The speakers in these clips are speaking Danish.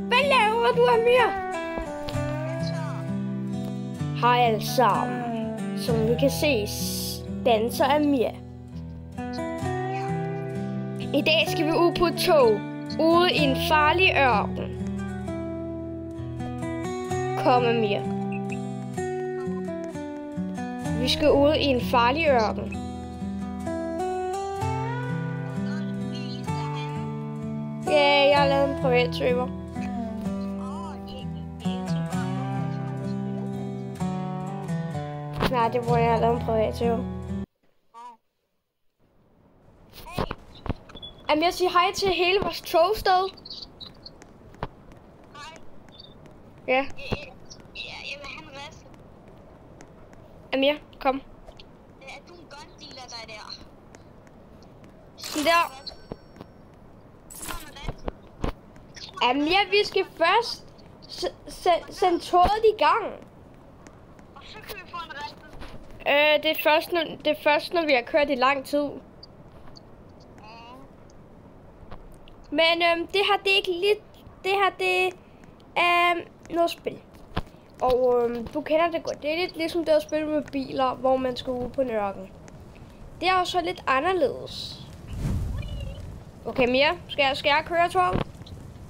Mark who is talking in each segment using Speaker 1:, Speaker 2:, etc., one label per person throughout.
Speaker 1: Hvad laver du, Amir? Hej alle sammen. Som vi kan se, danser Amir. I dag skal vi ud på et tog, ude i en farlig ørken. Kom, Amir. Vi skal ud i en farlig ørken. Ja, jeg har lavet en privat server. Nej, det er hvor jeg har lavet en privat server. Jamen, jeg siger hej til hele vores togsted.
Speaker 2: Hej.
Speaker 1: Ja.
Speaker 2: Jeg vil have en rest.
Speaker 1: Amir, kom.
Speaker 2: Er du en gun-dealer, der er der?
Speaker 1: Sådan der. Amir, vi skal først sende toget i gang.
Speaker 2: Og så kan vi få en rest.
Speaker 1: Det er først, når vi har kørt i lang tid. Men det her, det er ikke lidt... Det her, det er noget spil. Og du kender det godt. Det er lidt ligesom det at spille med biler, hvor man skal ud på en ørken. Det er også lidt anderledes. Okay, Mia, skal jeg køre toget?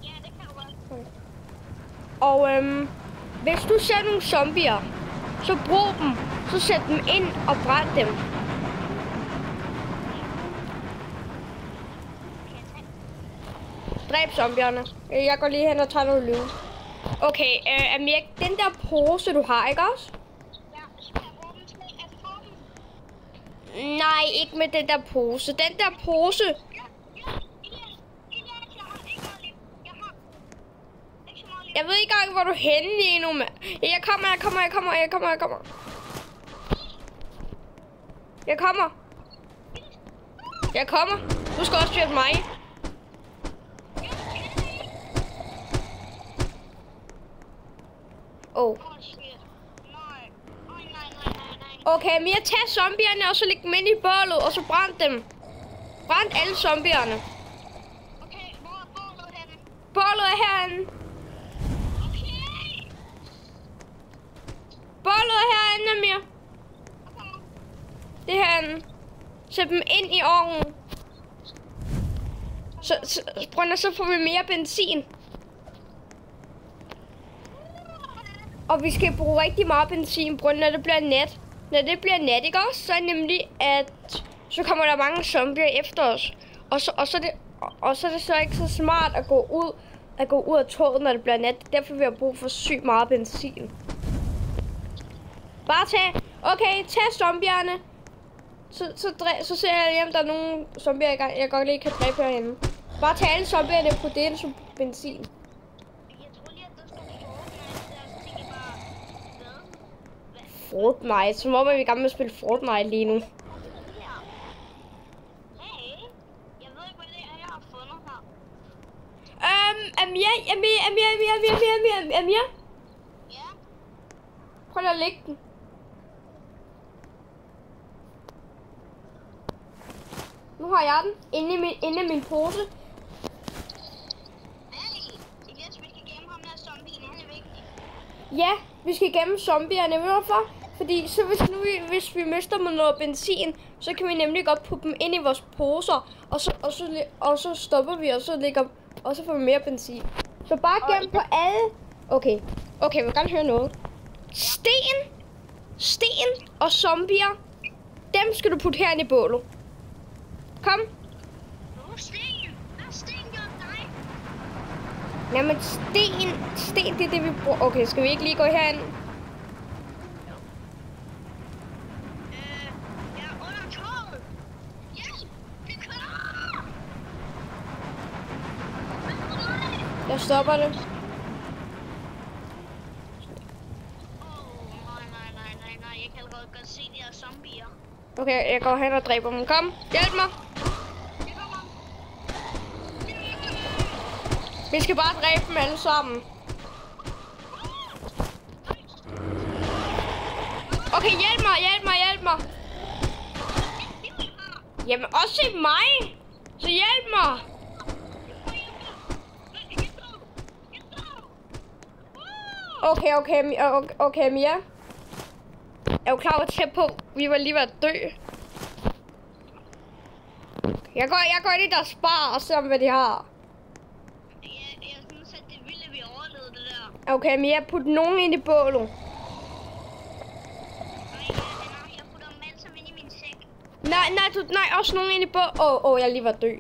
Speaker 2: Ja, det kan du godt.
Speaker 1: Okay. Og hvis du ser nogle zombier, så brug dem. Så sæt dem ind og brænd dem. Dræb zombierne. Jeg går lige hen og tager noget løv. Okay, Amir, den der pose, du har, ikke også?
Speaker 2: Ja, skal jeg bruge den til at få den?
Speaker 1: Nej, ikke med den der pose. Den der pose. Jeg ved ikke engang, hvor du er henne lige nu. Jeg kommer. Jeg kommer. Du skal også hjælpe mig. Oh. Okay, men jeg tager zombierne, og så læg dem ind i bålet, og så brænd dem. Brænd alle zombierne.
Speaker 2: Okay, hvor er bålet henne?
Speaker 1: Bålet er herinde.
Speaker 2: Okay.
Speaker 1: Bålet er herinde, Amir.
Speaker 2: Okay.
Speaker 1: Det er herinde. Sæt dem ind i ovnen. Så får vi mere benzin. Og vi skal bruge rigtig meget benzin, når det bliver nat. Når det bliver nat, ikke også? Så er det nemlig, at så kommer der mange zombier efter os. Og så er det så ikke så smart at gå ud af toget, når det bliver nat. Derfor vil jeg bruge for sygt meget benzin. Bare tag. Okay, tag zombierne. Så ser jeg hjem, der er nogle zombier i gang. Jeg godt lige kan dræbe herhenne. Bare tag alle zombierne på det som benzin. Fortnite, som om vi er i gang med at spille Fortnite lige nu.
Speaker 2: Hey, jeg ved ikke, hvad det er, jeg har fundet her.
Speaker 1: Amir.
Speaker 2: Ja?
Speaker 1: Prøv lige at lægge den. Nu har jeg den inde i min pose.
Speaker 2: Hey, Elias, vi skal gemme ham der zombien, han er vigtig.
Speaker 1: Ja, vi skal gemme zombierne. Ved du hvorfor? Fordi så hvis vi mister med noget benzin, så kan vi nemlig godt putte dem ind i vores poser, og så stopper vi, og så får vi mere benzin. Så bare gem på alle. Okay, jeg vil gerne høre noget. Sten og zombier, dem skal du putte herinde i bålet. Kom.
Speaker 2: Sten! Hvad er sten gjort dig?
Speaker 1: Jamen sten, det er det vi bruger. Okay, skal vi ikke lige gå herind?
Speaker 2: Jeg er under toget. Yes! Vi kører!
Speaker 1: Jeg stopper det.
Speaker 2: Nej. Jeg kan allerede godt se de her zombier.
Speaker 1: Okay, jeg går hen og dræber dem. Kom, hjælp mig. Vi skal bare dræbe dem alle sammen. Okay, hjælp mig. Jamen, også mig. Så hjælp mig. Okay, Mia. Er du klar over tæt på? Vi var lige ved at dø. Jeg går ind i deres bar og ser, hvad de har.
Speaker 2: Jeg synes, at det ville, at vi overlevede det der.
Speaker 1: Okay, Mia, put nogen ind i bålet.
Speaker 2: Og jeg putter dem alle sammen ind i min sæk.
Speaker 1: Nej, også nogen ind i bålet. Jeg lige var dø.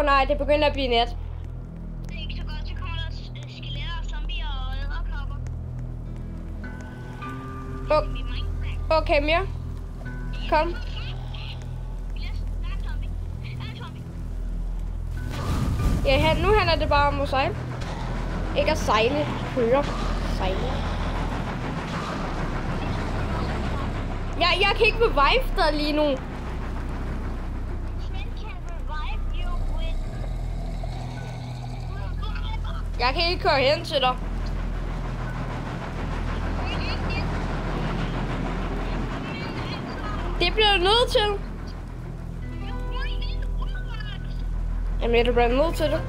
Speaker 1: Nej, det begynder at blive nat.
Speaker 2: Det er ikke så godt, så kommer der skeletter, zombier og edderkopper.
Speaker 1: Okay, Mia. Kom.
Speaker 2: Der er en zombie.
Speaker 1: Ja, nu handler det bare om at sejle. Ikke at sejle. Køre. Sejle. Jeg kan ikke revive dig lige nu. Jeg kan ikke køre hen til dig. Det bliver du nødt til. Jamen, du bliver nødt til det.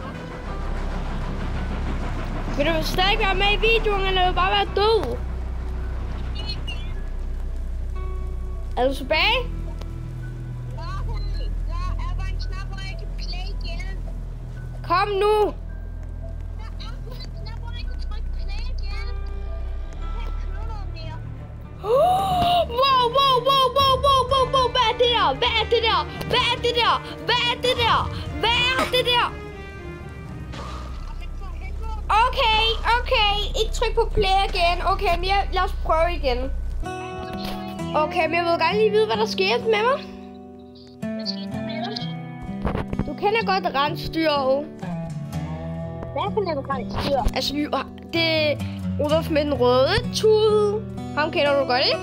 Speaker 1: Vil du stadig være med i videoen, eller vil du bare være død? Er du tilbage? Kom nu. Wow. Hvad er det der? Okay. Ikke tryk på play igen. Okay, men lad os prøve igen. Okay, men jeg vil gerne lige vide, hvad der skete med mig. Du kender godt rensdyret.
Speaker 2: Hvad for noget rensdyr?
Speaker 1: Altså, det er Rudolf med den røde tude. Ham kender du godt, ikke?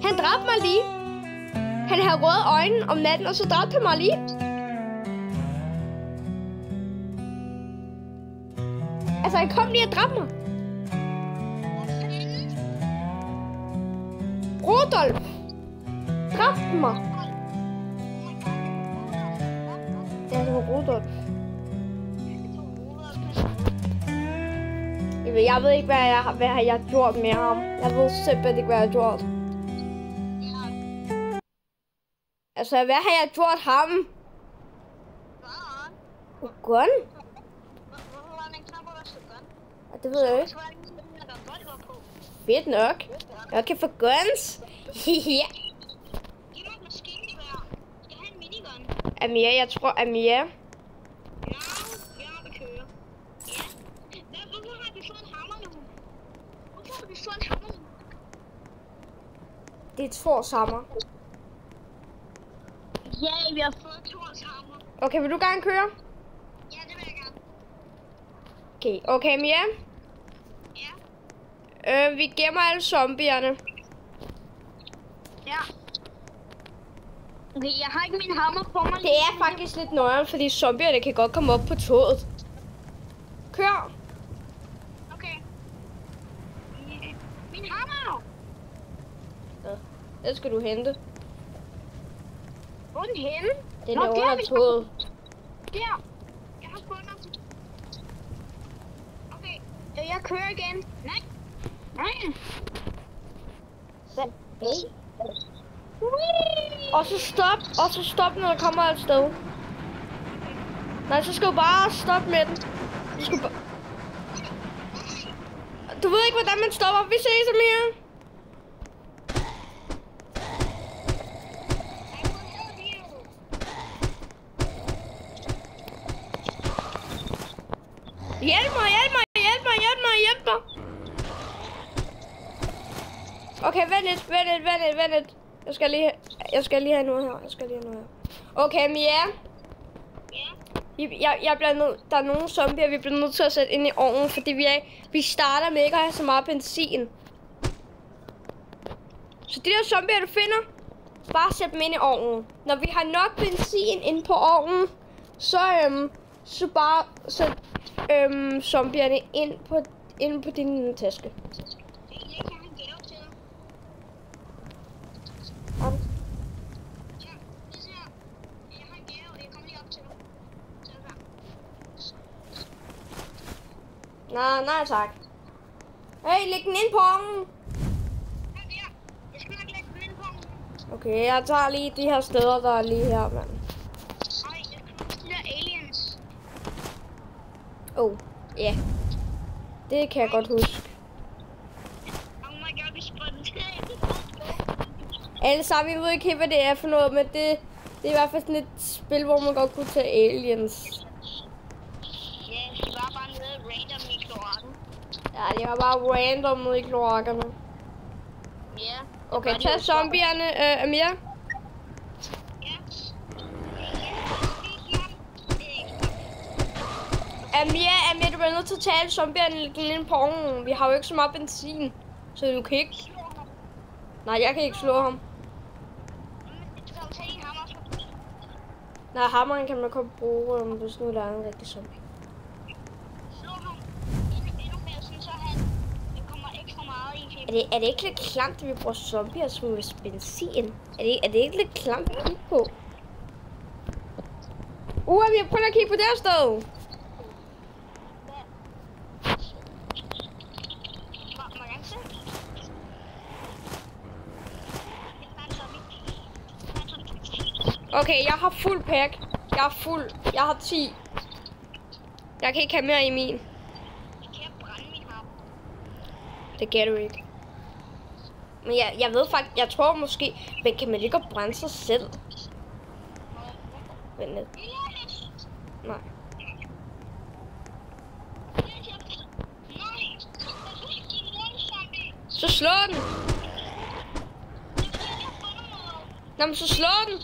Speaker 1: Han dræbte mig lige. Han havde røde øjne om natten, og så dræbte han mig lige. Altså, han kom lige og dræbte mig. Rudolf dræbte mig. Ja, det var Rudolf. Jeg ved ikke, hvad jeg har gjort med ham. Jeg ved simpelthen ikke, hvad jeg har gjort. Altså, hvad har jeg gjort ham? Gun? Det ved jeg ikke. Fedt nok. Jeg kan få guns. Ja.
Speaker 2: Giv mig et maskingevær. Skal jeg have en minigun?
Speaker 1: Amia, jeg tror Amia.
Speaker 2: Ja, vi kører. Ja. Hvorfor har vi fået en hammer nu?
Speaker 1: Det er Thors hammer.
Speaker 2: Ja, vi har fået Thors hammer.
Speaker 1: Okay, vil du gerne køre?
Speaker 2: Ja, det vil jeg gerne.
Speaker 1: Okay, Mia.
Speaker 2: Ja.
Speaker 1: Vi gemmer alle zombierne.
Speaker 2: Ja. Okay, jeg har ikke min hammer på mig.
Speaker 1: Det er faktisk lidt nøjere, fordi zombierne kan godt komme op på toget. Kør.
Speaker 2: Okay. Min hammer!
Speaker 1: Den skal du hente.
Speaker 2: Hvor er den henne?
Speaker 1: Den er under toget.
Speaker 2: Der. Jeg har fundet den. Okay. Jeg kører igen. Nej.
Speaker 1: Og så stop, når der kommer et sted. Nej, så skal du bare stoppe med den. Du ved ikke, hvordan man stopper. Vi ses, Amia. Hjælp mig. Okay, vent lidt. Jeg skal lige have noget her. Okay, Mia. Jeg bliver nødt. Der er nogle zombier, vi bliver nødt til at sætte ind i ovnen, fordi vi starter med ikke at have så meget benzin. Så de der zombier, du finder, bare sæt dem ind i ovnen. Når vi har nok benzin inde på ovnen, så bare sæt zombierne ind på din taske. Nej tak. Hey, læg den ind på ovnen.
Speaker 2: Jeg skal nok lægge den ind på ovnen.
Speaker 1: Okay, jeg tager lige de her steder, der er lige her, mand.
Speaker 2: Ej, jeg kommer til de der aliens.
Speaker 1: Ja. Det kan jeg godt huske.
Speaker 2: Oh my god, vi spontaner.
Speaker 1: Alle sammen, jeg ved ikke helt, hvad det er for noget, men det er i hvert fald sådan et spil, hvor man godt kunne tage aliens.
Speaker 2: Ja, det var bare noget random i kloakken.
Speaker 1: Ja, det var bare random nede i kloakkerne.
Speaker 2: Ja.
Speaker 1: Okay, tag zombierne, Amir.
Speaker 2: Ja.
Speaker 1: Amir, du bliver nødt til at tage alle zombierne ind på ovnen. Vi har jo ikke så meget benzin, så du kan ikke... Nej, jeg kan ikke slå ham. Nej, hammeren kan man godt bruge, hvis nu der er en rigtig zombie.
Speaker 2: Slå ham endnu mere, så han kommer ekstra meget i kæmpe.
Speaker 1: Er det ikke lidt klamt, at vi bruger zombier som benzin? Er det ikke lidt klamt at kigge på? Vi prøver at kigge på det her sted. Okay, jeg har fuld pack. Jeg er fuld. Jeg har 10. Jeg kan ikke have mere i min.
Speaker 2: Kan jeg brænde min ham?
Speaker 1: Det kan du ikke. Men jeg ved faktisk, jeg tror måske, men kan man ikke godt brænde sig selv? Vent lidt. Nej. Så slå den. Nå, men så slå den.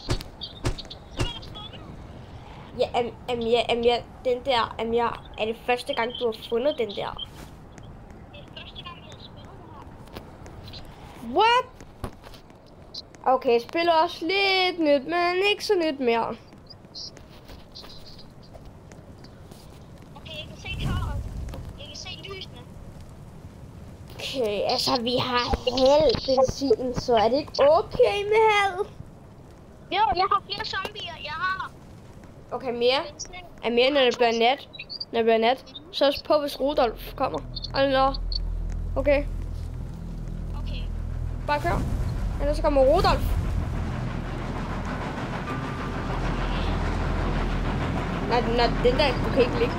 Speaker 1: Ja, Amir, den der, Amir, er det første gang, du har fundet den der?
Speaker 2: Det er første gang, jeg har spillet det her.
Speaker 1: What? Okay, spiller også lidt nyt, men ikke så nyt mere.
Speaker 2: Okay, jeg kan se tåret. Jeg kan se lysene.
Speaker 1: Okay, altså vi har halv benzin, så er det ikke okay med halv?
Speaker 2: Jo, jeg har flere zombier. Jeg har...
Speaker 1: Okay, Amir, når det bliver nat, så også på, hvis Rudolf kommer. Eller, okay,
Speaker 2: Okay.
Speaker 1: bare kør. Ellers så kommer Rudolf. Nej, den der, du kan ikke ligge.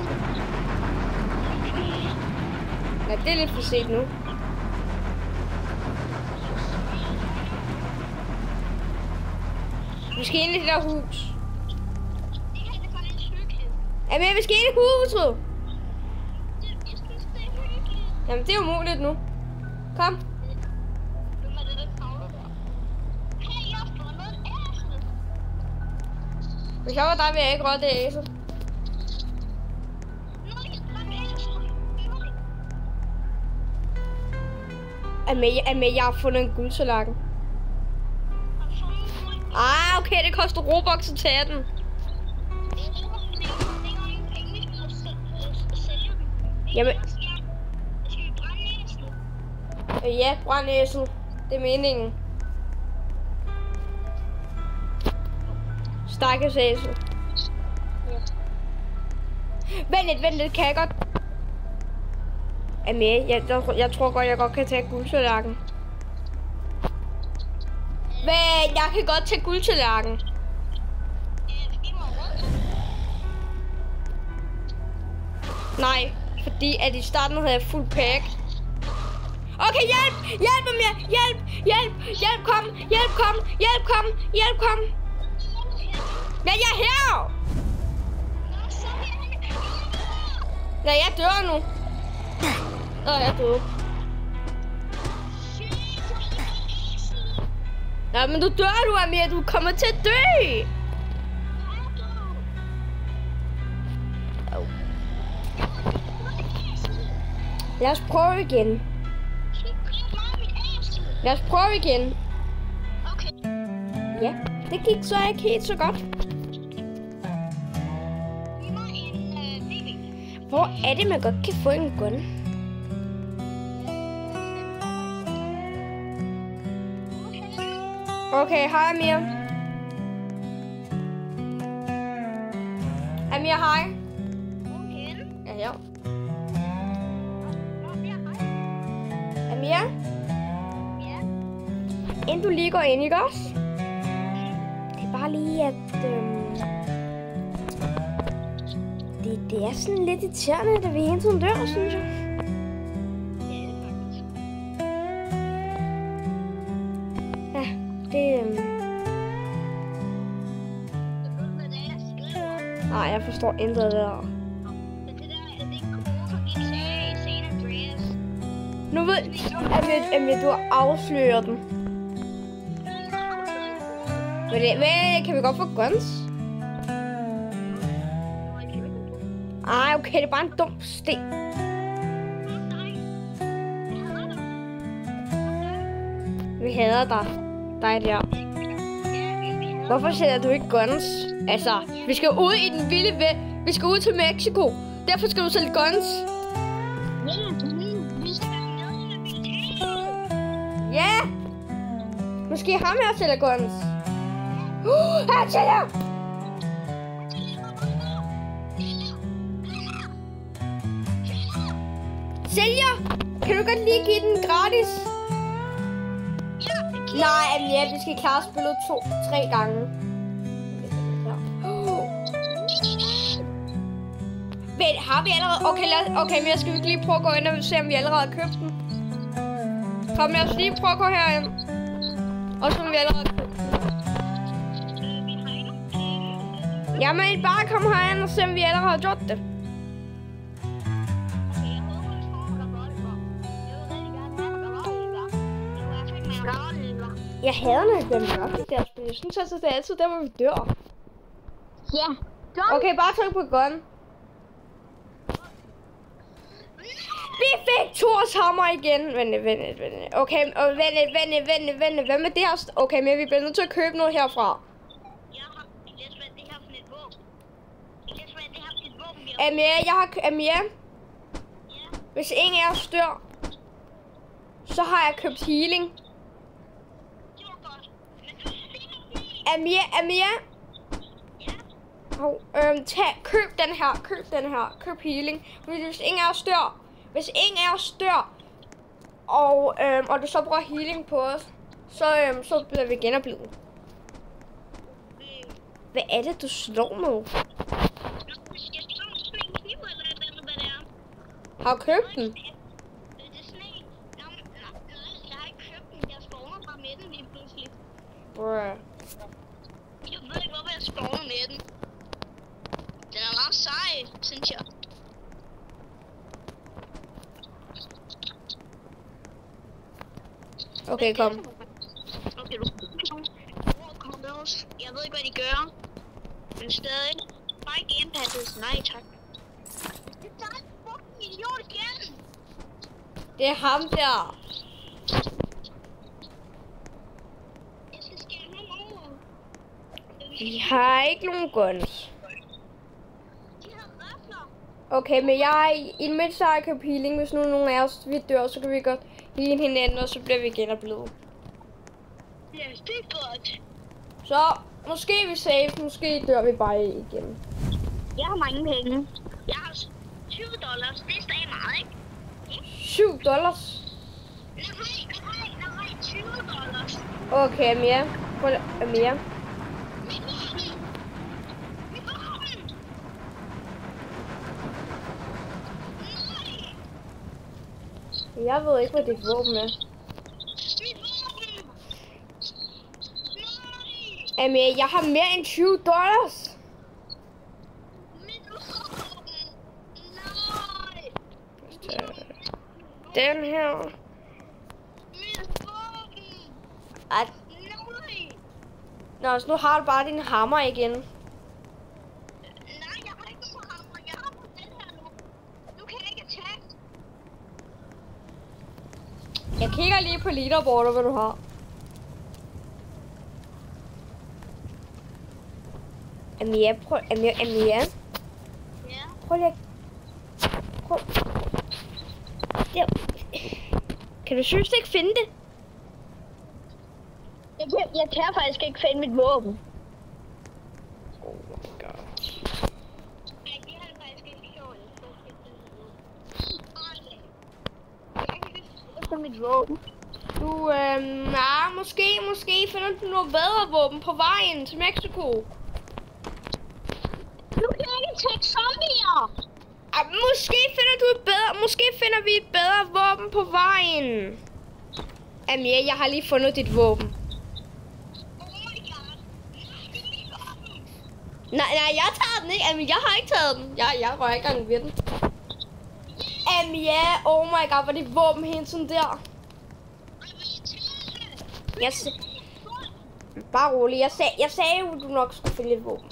Speaker 1: Nej, det er lidt for sent nu. Vi skal ind i det der hus.
Speaker 2: Det her, det er faktisk hyggeligt.
Speaker 1: Amir, vi skal ind i huset.
Speaker 2: Jeg synes, det er hyggeligt.
Speaker 1: Jamen, det er umuligt nu. Kom.
Speaker 2: Hvem er det, der kravler der? Hey, jeg har fundet et æsel.
Speaker 1: Hvis jeg var dig, ville jeg ikke røre det æsel.
Speaker 2: Nej, der er et æsel. Nej.
Speaker 1: Amir, jeg har fundet en guldtallerken.
Speaker 2: Har du fundet en?
Speaker 1: Okay, det koster Robux at tage den. Jamen.
Speaker 2: Skal vi brænde æslet?
Speaker 1: Ja, brænd æsel. Det er meningen. Stakkels æsel.
Speaker 2: Ja.
Speaker 1: Vent lidt, kan jeg godt... Amir, jeg tror godt, jeg godt kan tage guldtallerken. Men jeg kan godt tage guldtallerken. Nej, fordi at i starten havde jeg fuld pack. Okay, hjælp mig, hjælp, kom. Ja, jeg er her. Ja, jeg dør nu. Jeg døde. Ja, men du dør du, Amir. Du kommer til at dø. Lad os prøve igen.
Speaker 2: Okay.
Speaker 1: Ja, det gik så ikke helt så godt. Hvor er det, man godt kan få en gun? Okay, hej Amir. Amir, hej. Ja. inden du lige går ind, ikke også? Det er bare lige, at det er sådan lidt irriterende, at vi hele tiden dør, synes jeg. Ja, det nej, jeg forstår intet af det der. Nu ved jeg, du har afsløret den. Hvad, kan vi godt få guns? Ej, okay, det er bare en dum sten. Vi hader dig der. Hvorfor sætter du ikke guns? Altså, vi skal ud i den vilde vi skal ud til Mexico. Derfor skal du sælge guns. Ja! Måske ham her sælger guns. Han sælger! Sælger! Kan du godt lige give den gratis? Nej, Amiya, vi skal klare spillet 2-3 gange. Men har vi allerede... Okay, men jeg skal lige prøve at gå ind og se, om vi allerede har købt den. Kom, lad os lige prøve at gå herind. Og så vi allerede har købt den. Jamen, bare kom herind og se, om vi allerede har gjort det. Jeg hader, når det bliver mørkt i det her spil. Jeg synes altså, det er altid der, hvor vi dør.
Speaker 2: Ja.
Speaker 1: Okay, bare tryk på gun. Vi fik Thors hammer igen. Vent. Okay, og vent. Hvad med det her? Okay, men vi bliver nødt til at købe noget herfra. Amiya. Hvis ingen af os dør, så har jeg købt healing. Amiya. Køb den her. Køb healing. Hvis ingen af os dør, og du så bruger healing på os, så bliver vi genoplivet. Hvad er det, du slår med? Har du købt den? Bruh.
Speaker 2: Jeg ved ikke, hvorfor jeg spawner med den. Den er meget sej, synes jeg.
Speaker 1: Okay, kom.
Speaker 2: Okay, jeg ved ikke, hvad de gør. Men stadig. Bare ikke gamepasses. Nej, tak. Det er en fucking idiot igen.
Speaker 1: Det er ham der.
Speaker 2: Jeg skal skære ham over.
Speaker 1: Vi har ikke nogen guns.
Speaker 2: De har rifler.
Speaker 1: Okay, men jeg er i midt, så har jeg købt healing. Hvis nu nogen af os vi dør, så kan vi godt heale hinanden, og så bliver vi genoplivet.
Speaker 2: Ja, det er godt.
Speaker 1: Så måske er vi safe, måske dør vi bare igen.
Speaker 2: Jeg har mange penge. Jeg har $20. Det er stadig meget, ikke?
Speaker 1: $7?
Speaker 2: Nej, $20.
Speaker 1: Okay, Amiya. Prøv at... Amiya. Jeg ved ikke, hvad dit våben er. Amiya, jeg har mere end $20. Den her. At... Nå, så nu har du bare din hammer igen.
Speaker 2: Nej, jeg har ikke nogen hammer. Jeg har på den her nu. Du kan ikke attack.
Speaker 1: Jeg kigger lige på leaderboardet, hvad du har. Amiya, prøv... Amiya.
Speaker 2: Ja.
Speaker 1: Prøv lige... Prøv... Der. Kan du synes ikke finde det?
Speaker 2: Jeg kan faktisk ikke finde mit våben.
Speaker 1: Oh my god.
Speaker 2: Nej, det har faktisk ikke gjort. Jeg kan ikke finde mit våben.
Speaker 1: Du, nej, måske finder du noget bedre våben på vejen til Mexico.
Speaker 2: Du kan ikke tage zombier.
Speaker 1: Måske finder vi et bedre våben på vejen. Amir, jeg har lige fundet dit våben.
Speaker 2: Oh my god.
Speaker 1: Nej, jeg tager den ikke. Amir, jeg har ikke taget den. Jeg rører ikke engang ved den. Amir, oh my god, var det våben hele sådan der. Bare rolig. Jeg sagde jo, du nok skulle finde et våben.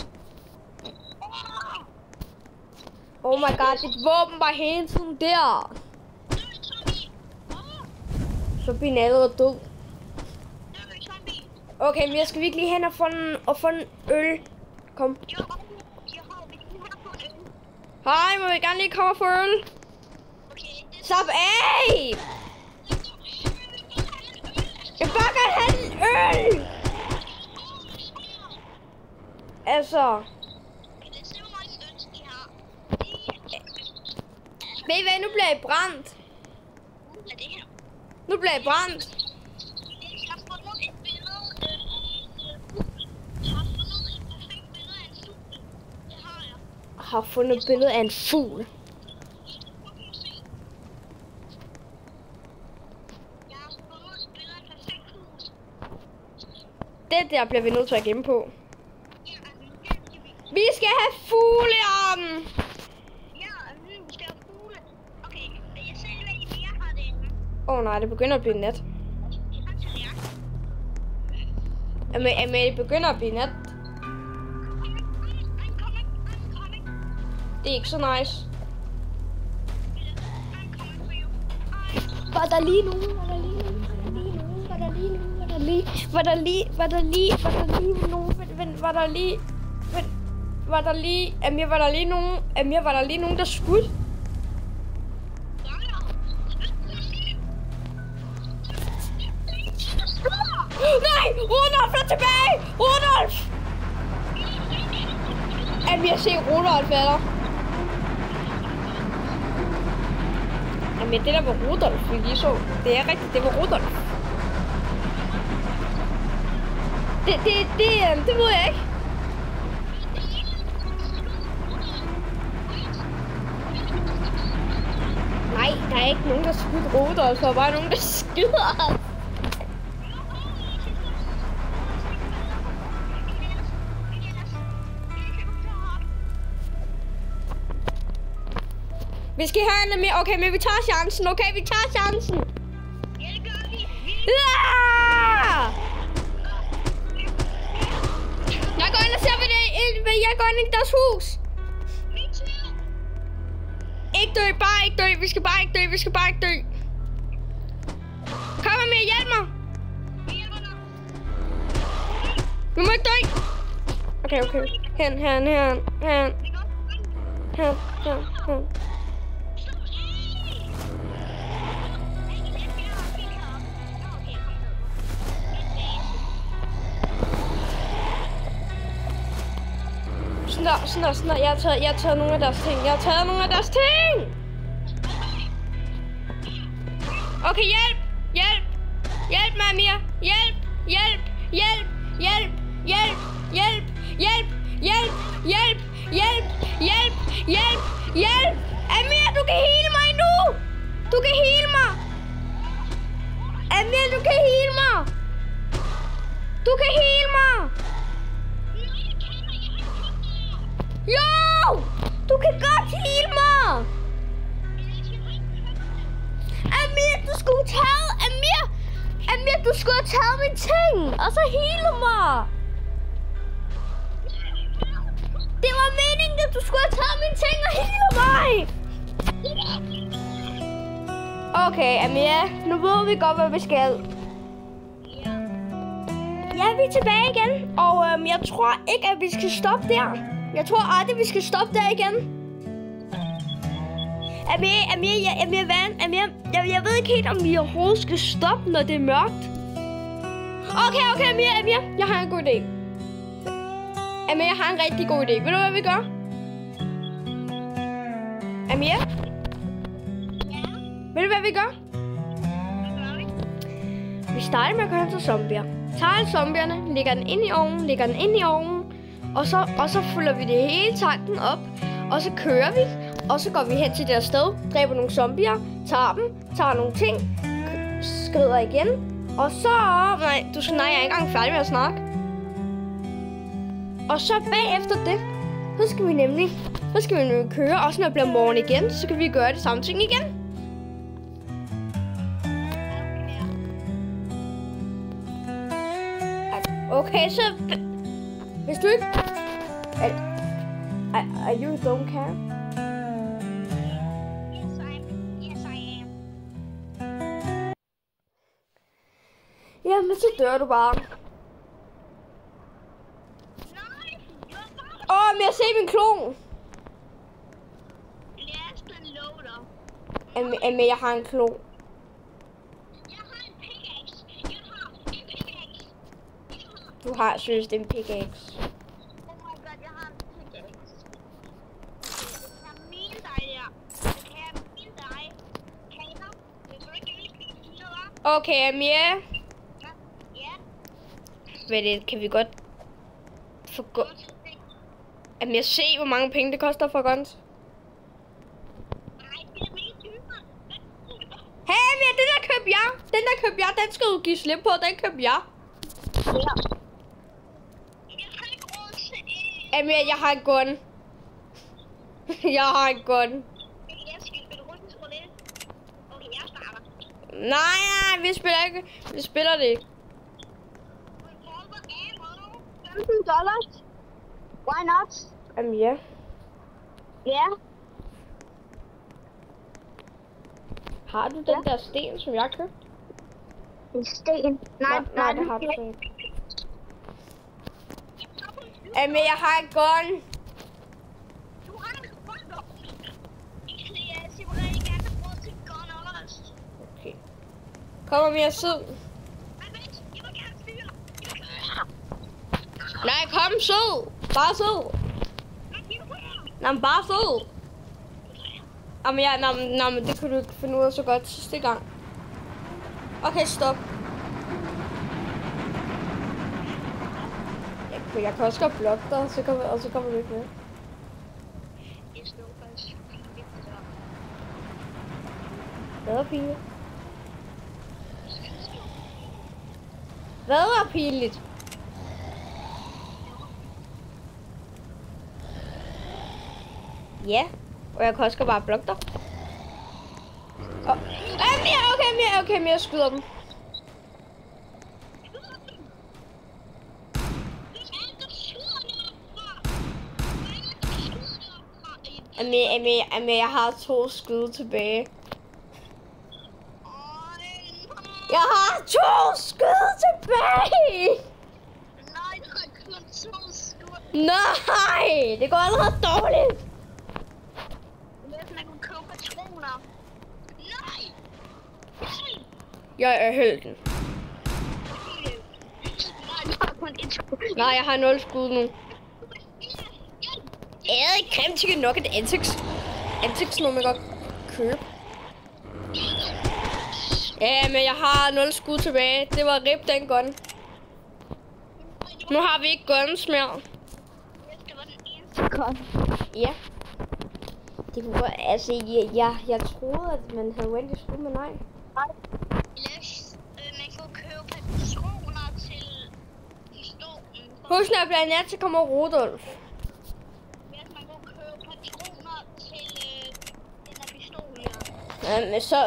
Speaker 1: Oh my god, dit våben var hele tiden der. Så bliver den allerede død. Okay, men jeg skal virkelig hen og få en øl. Kom. Hej, må vi gerne lige komme og få øl? Slap af! Jeg bare gerne have en øl! Altså... Ved I hvad, nu bliver jeg brændt. Nu bliver jeg brændt. Jeg har fundet et billede af en fugl. Det der bliver vi nødt til at gemme på. Vi skal have fugle i armen. Nej, det begynder at blive nat. Men det begynder at blive nat. Det er ikke så nice. Var der lige nogen? Amir, var der lige nogen, der skudte? Nej! Rudolf er tilbage! Rudolf! Amir, jeg ser Rudolf, er der? Amir, det der var Rudolf, vi lige så. Det er rigtigt, det var Rudolf. Det ved jeg ikke. Nej, der er ikke nogen, der skudt Rudolf. Der er bare nogen, der skyder os. Vi skal have en mere. Okay, men vi tager chancen. Okay, vi tager chancen.
Speaker 2: Ja, det gør vi.
Speaker 1: Jeg går ind og ser, hvad jeg går ind i deres hus. Ikke dø, bare ikke dø. Vi skal bare ikke dø. Kom med, hjælp mig. Du må ikke dø. Okay. Hen. Sådan. Jeg har taget nogle af deres ting. Okay, hjælp mig, Amir. Hjælp. Amir, du kan heale mig nu. Amir, du kan heale mig. Jo! Du kan godt heale mig! Amir, du skulle have taget mine ting, og så heale mig! Det var meningen, at du skulle have taget mine ting og heale mig! Okay, Amir, nu ved vi godt, hvad vi skal. Ja, vi er tilbage igen, og jeg tror ikke, at vi skal stoppe der. Jeg tror aldrig, vi skal stoppe der igen. Amir, jeg ved ikke helt, om vi overhovedet skal stoppe, når det er mørkt. Okay, Amir, jeg har en god idé. Amir, jeg har en rigtig god idé. Ved du, hvad vi gør? Amir?
Speaker 2: Ja?
Speaker 1: Ved du, hvad vi gør?
Speaker 2: Hvad gør vi?
Speaker 1: Vi starter med at køre til zombier. Tager alle zombierne, lægger den ind i ovnen, og så fylder vi det hele tanken op, og så kører vi, og så går vi hen til det sted, dræber nogle zombier, tager nogle ting, skrider igen, og så... Nej, jeg er ikke engang færdig med at snakke. Og så bagefter det, så skal vi nemlig køre, også når det bliver morgen igen, så kan vi gøre det samme ting igen. Okay, så hvis du ikke... Are you don't care?
Speaker 2: Yes, I am.
Speaker 1: Jamen, så dør du bare.
Speaker 2: Nej,
Speaker 1: Men jeg ser min klon.
Speaker 2: Lad os den loader.
Speaker 1: Men jeg har en klon.
Speaker 2: Jeg har en pickaxe. Jeg har en pickaxe.
Speaker 1: Du har seriøst en pickaxe.
Speaker 2: Oh my god, jeg har en pickaxe. Jeg kan mine dig der. Jeg kan mine dig. Kater. Jeg tror ikke, jeg vil blive videre.
Speaker 1: Okay, Amir.
Speaker 2: Ja.
Speaker 1: Hvad det? Kan vi godt få gå... Amir, se hvor mange penge det koster for guns.
Speaker 2: Nej, det er mega dyrere.
Speaker 1: Hey Amir, den der købte jeg. Den skal du give slip på, den købte jeg.
Speaker 2: Ja. Jeg har ikke råd til det.
Speaker 1: Amir, jeg har en gun. Jeg har en gun.
Speaker 2: Jeg skal spille rundt til det. Okay, jeg starter.
Speaker 1: Nej, vi spiller ikke. Vi spiller det ikke.
Speaker 2: $15. Why not?
Speaker 1: Amir.
Speaker 2: Ja.
Speaker 1: Har du den der sten, som jeg købte?
Speaker 2: En sten. Nej,
Speaker 1: det har du ikke. Amir, jeg har en gun.
Speaker 2: Du har en gun. Jeg siger, hvordan jeg gerne vil bruge til gun også.
Speaker 1: Okay. Kom Amir, sid.
Speaker 2: Jeg vil gerne fyre.
Speaker 1: Nej, kom, sid. Bare sid. Nej, men bare sid. Jamen, det kunne du ikke finde ud af så godt sidste gang. Okay, stop. Jeg kan også godt blokke dig, og så kommer du ikke med.
Speaker 2: Jeg slår faktisk pinligt så.
Speaker 1: Hvad er pinligt? Hvad er pinligt? Ja, og jeg kan også bare blokke dig. Okay, mere skyder dem. Jeg har 2 skud tilbage. Jeg har 2 skud tilbage!
Speaker 2: Nej, du har kun 2 skud.
Speaker 1: Nej, det går allerede dårligt.
Speaker 2: Jeg kunne købe patroner. Nej!
Speaker 1: Jeg er helten.
Speaker 2: Nej, du har kun 1 skud.
Speaker 1: Nej, jeg har 0 skud nu. Erik, creme chicken nugget ansigts må man godt købe. Ja, men jeg har 0 skud tilbage. Det var rip den gun. Nu har vi ikke guns mere.
Speaker 2: Det var den eneste gun.
Speaker 1: Ja. Det kunne godt, altså, jeg troede, at man havde ventet skud, men nej.
Speaker 2: Man kunne købe patroner til pistolen.
Speaker 1: Husk, når jeg bliver nat, så kommer Rudolf.
Speaker 2: Man kunne købe patroner til den her pistol her.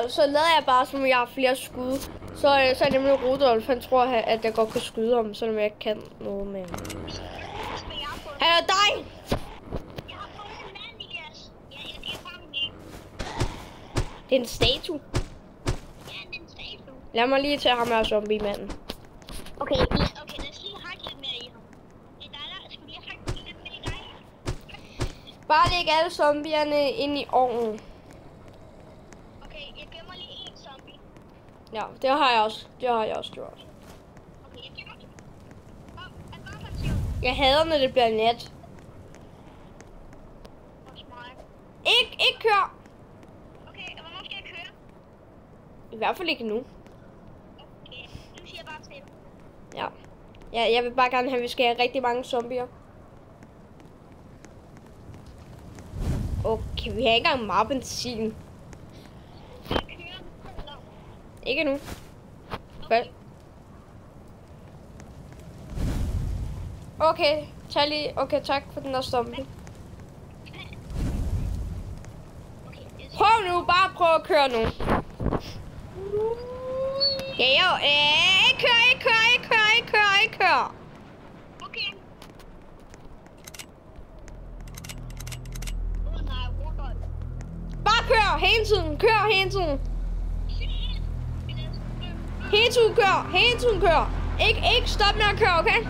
Speaker 1: Så lader jeg bare, som jeg har flere skud. Så er nemlig Rudolf, han tror, at jeg godt kan skyde ham, selvom jeg ikke kan noget med ham. Han er dig!
Speaker 2: Jeg har fundet en mand, Elias. Jeg fanger den ikke.
Speaker 1: Det er en statue.
Speaker 2: Ja, det er en statue.
Speaker 1: Lad mig lige tage ham her zombie-manden.
Speaker 2: Okay, lad os lige hakke lidt mere i ham. Det er dig, der skal lige hakke lidt mere i dig.
Speaker 1: Bare læg alle zombierne ind i ovnen.
Speaker 2: Okay, jeg gemmer lige en zombie.
Speaker 1: Ja, det har jeg også gjort.
Speaker 2: Okay, jeg gemmer den. Jeg går for en
Speaker 1: Jeg hader, når det bliver nat.
Speaker 2: Også mig.
Speaker 1: Ikke kør.
Speaker 2: Okay, og hvornår skal jeg køre?
Speaker 1: I hvert fald ikke nu.
Speaker 2: Okay, nu
Speaker 1: Ja. Ja, jeg vil bare gerne have, at vi skal have rigtig mange zombier. Okay, vi har ikke engang meget benzin. Ikke nu. Hvad? Okay, tag lige. Okay, tak for den der zombie. Prøv nu, bare prøv at køre nu. Ja, jo, ikke kør.
Speaker 2: Okay.
Speaker 1: Bare kør, hele tiden, Hele tiden kør. Ikke stop med at køre, okay?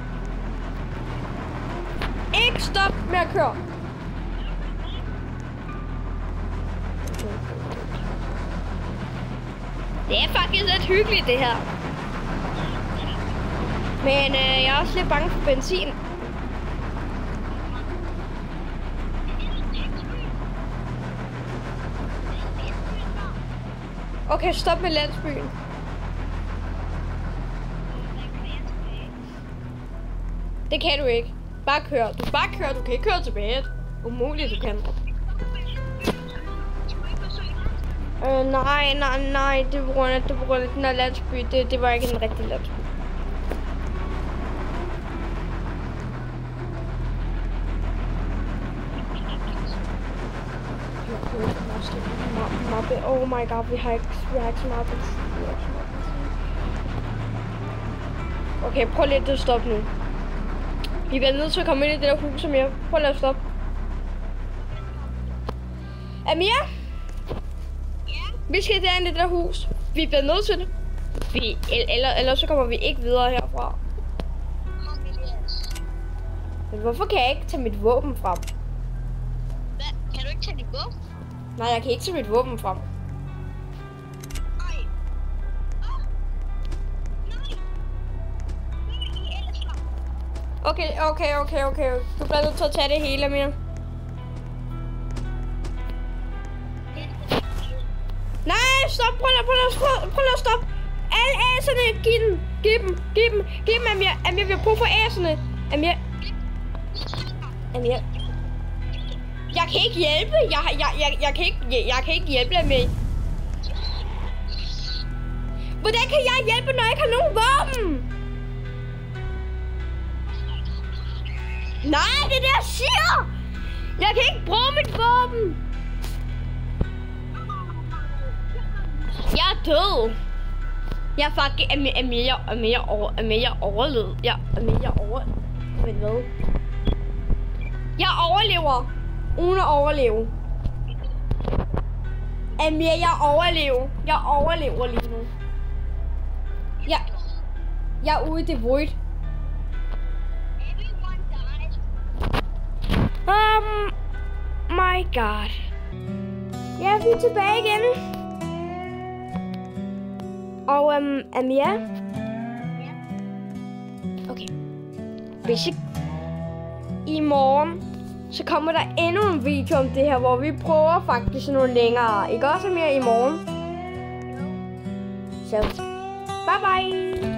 Speaker 1: Ikke stop med at køre. Det er faktisk lidt hyggeligt, det her. Men jeg er også lidt bange for benzin. Okay, stop med landsbyen. Det kan du ikke. Bare kør. Du kan ikke køre tilbage. Umuligt, du kan. Nej. Det var på grund af den her landsby. Det var ikke en rigtig landsby. Oh my god, vi har ikke så meget benzin. Okay, prøv lidt at stoppe nu. Vi bliver nødt til at komme ind i det der hus, Amir. Prøv lige at stoppe. Amir? Vi skal derind i det der hus. Vi bliver nødt til det. Ellers så kommer vi ikke videre herfra. Men hvorfor kan jeg ikke tage mit våben frem?
Speaker 2: Hvad? Kan du ikke tage dit våben?
Speaker 1: Nej, jeg kan ikke tage mit våben frem. Okay. Du bliver nødt til at tage det hele, Amir. Nej, stop. Prøv lige at stoppe. Alle æserne, giv dem, Amir. Amir, vi har brug for æserne. Amir. Jeg kan ikke hjælpe. Jeg kan ikke hjælpe, Amir. Hvordan kan jeg hjælpe, når jeg ikke har nogen våben? Nej, det er det, jeg siger! Jeg kan ikke bruge mit våben! Jeg er død! Jeg er faktisk... Amir overlevede. Men hvad? Jeg overlever! Uden at overleve. Amir, jeg overlever lige nu. Jeg er ude i det void. My god. Ja, vi er tilbage igen. Og Amir? Okay. Hvis ikke i morgen, så kommer der endnu en video om det her, hvor vi prøver faktisk nogle længere. Ikke også Amir i morgen? Så, bye bye.